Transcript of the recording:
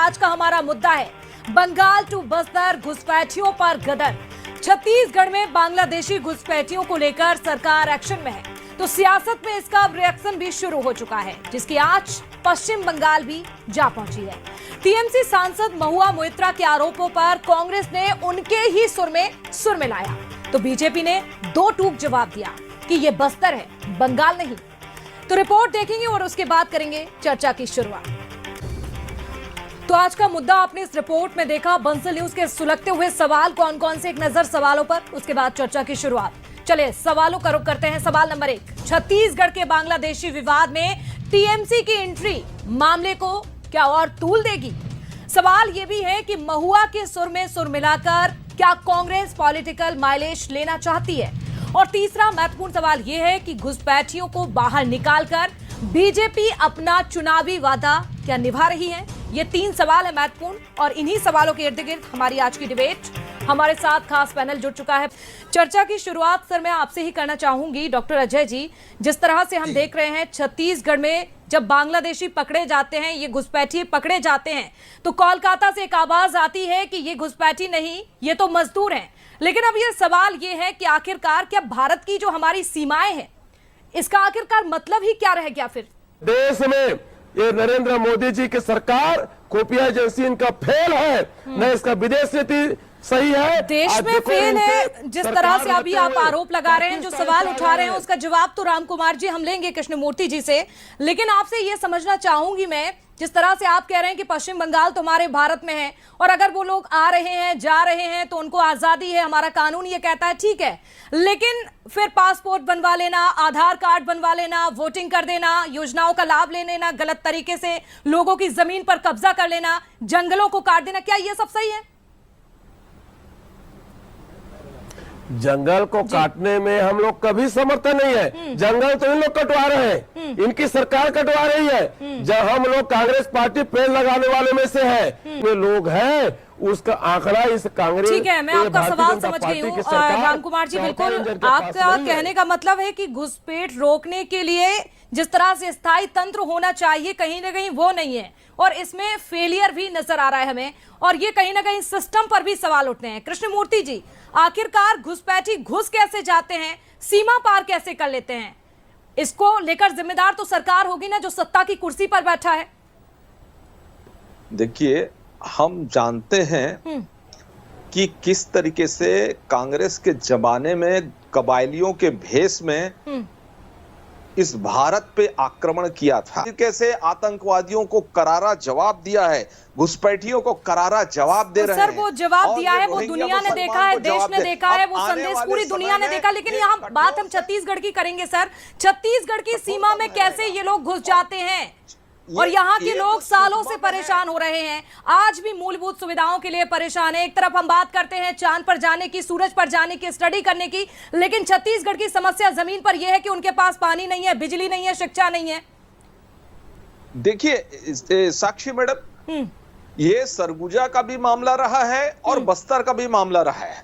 आज का हमारा मुद्दा है बंगाल टू बस्तर घुसपैठियों पर गदर। छत्तीसगढ़ में बांग्लादेशी घुसपैठियों को लेकर सरकार एक्शन में है, तो सियासत में इसका रिएक्शन भी शुरू हो चुका है, जिसकी आज पश्चिम बंगाल भी जा पहुंची है। टीएमसी सांसद महुआ मोइत्रा के आरोपों पर कांग्रेस ने उनके ही सुर में लाया, तो बीजेपी ने दो टूक जवाब दिया कि ये बस्तर है, बंगाल नहीं। तो रिपोर्ट देखेंगे और उसके बाद करेंगे चर्चा की शुरुआत। तो आज का मुद्दा आपने इस रिपोर्ट में देखा, बंसल न्यूज के सुलगते हुए सवाल कौन कौन से, एक नजर सवालों पर, उसके बाद चर्चा की शुरुआत। चलिए सवालों का रुख करते हैं। सवाल नंबर 1, छत्तीसगढ़ के बांग्लादेशी विवाद में टीएमसी की एंट्री मामले को क्या और तूल देगी? सवाल यह भी है कि महुआ के सुर में सुर मिलाकर क्या कांग्रेस पॉलिटिकल माइलेज लेना चाहती है? और तीसरा महत्वपूर्ण सवाल यह है कि घुसपैठियों को बाहर निकालकर बीजेपी अपना चुनावी वादा क्या निभा रही है? ये 3 सवाल है महत्वपूर्ण, और इन्हीं सवालों के इर्द गिर्द हमारी आज की डिबेट। हमारे साथ खास पैनल जुड़ चुका है। चर्चा की शुरुआत सर मैं आपसे ही करना चाहूंगी, डॉक्टर अजय जी। जिस तरह से हम देख रहे हैं छत्तीसगढ़ में जब बांग्लादेशी पकड़े जाते हैं, ये घुसपैठी पकड़े जाते हैं, तो कोलकाता से एक आवाज आती है कि ये घुसपैठी नहीं, ये तो मजदूर हैं। लेकिन अब ये सवाल ये है कि आखिरकार क्या भारत की जो हमारी सीमाएं हैं, इसका आखिरकार मतलब ही क्या रह गया? फिर देश में ये नरेंद्र मोदी जी की सरकार, खुफिया एजेंसी इनका फेल है, न इसका विदेश नीति सही है, देश में फेल है। जिस तरह से अभी आप आरोप लगा रहे हैं, जो सवाल उठा रहे हैं, उसका जवाब तो राम कुमार जी हम लेंगे कृष्णमूर्ति जी से। लेकिन आपसे ये समझना चाहूंगी मैं, जिस तरह से आप कह रहे हैं कि पश्चिम बंगाल तो हमारे भारत में है, और अगर वो लोग आ रहे हैं जा रहे हैं तो उनको आजादी है, हमारा कानून ये कहता है, ठीक है, लेकिन फिर पासपोर्ट बनवा लेना, आधार कार्ड बनवा लेना, वोटिंग कर देना, योजनाओं का लाभ ले लेना, गलत तरीके से लोगों की जमीन पर कब्जा कर लेना, जंगलों को काट देना, क्या ये सब सही है? जंगल को काटने में हम लोग कभी समर्थन नहीं है। जंगल तो इन लोग कटवा रहे हैं, इनकी सरकार कटवा रही है। जब हम लोग कांग्रेस पार्टी पेड़ लगाने वाले में से है, वे लोग हैं, उसका आंकड़ा इस कांग्रेस, ठीक है, मैं आपका सवाल समझ गई हूँ राम कुमार जी। बिल्कुल, आपका कहने का मतलब है कि घुसपैठ रोकने के लिए जिस तरह से स्थायी तंत्र होना चाहिए, कहीं ना कहीं वो नहीं है, और इसमें फेलियर भी नजर आ रहा है हमें, और ये कहीं ना कहीं सिस्टम पर भी सवाल उठते हैं। कृष्णमूर्ति जी, आखिरकार घुसपैठी घुस कैसे जाते हैं, सीमा पार कैसे कर लेते हैं? इसको लेकर जिम्मेदार तो सरकार होगी ना, जो सत्ता की कुर्सी पर बैठा है। देखिए, हम जानते हैं कि किस तरीके से कांग्रेस के जमाने में कबायलियों के भेष में इस भारत पे आक्रमण किया था, कैसे आतंकवादियों को करारा जवाब दिया है, घुसपैठियों को करारा जवाब दे रहे हैं। सर वो जवाब दिया है, वो दुनिया ने देखा है, देश ने देखा है, वो संदेश पूरी दुनिया ने देखा। लेकिन यहाँ बात हम छत्तीसगढ़ की करेंगे सर। छत्तीसगढ़ की सीमा में कैसे ये लोग घुस जाते हैं, और यहाँ के लोग सालों से परेशान हो रहे हैं, आज भी मूलभूत सुविधाओं के लिए परेशान है। एक तरफ हम बात करते हैं चांद पर जाने की, सूरज पर जाने की, स्टडी करने की, लेकिन छत्तीसगढ़ की समस्या जमीन पर यह है कि उनके पास पानी नहीं है, बिजली नहीं है, शिक्षा नहीं है। देखिए साक्षी मैडम, ये सरगुजा का भी मामला रहा है और बस्तर का भी मामला रहा है।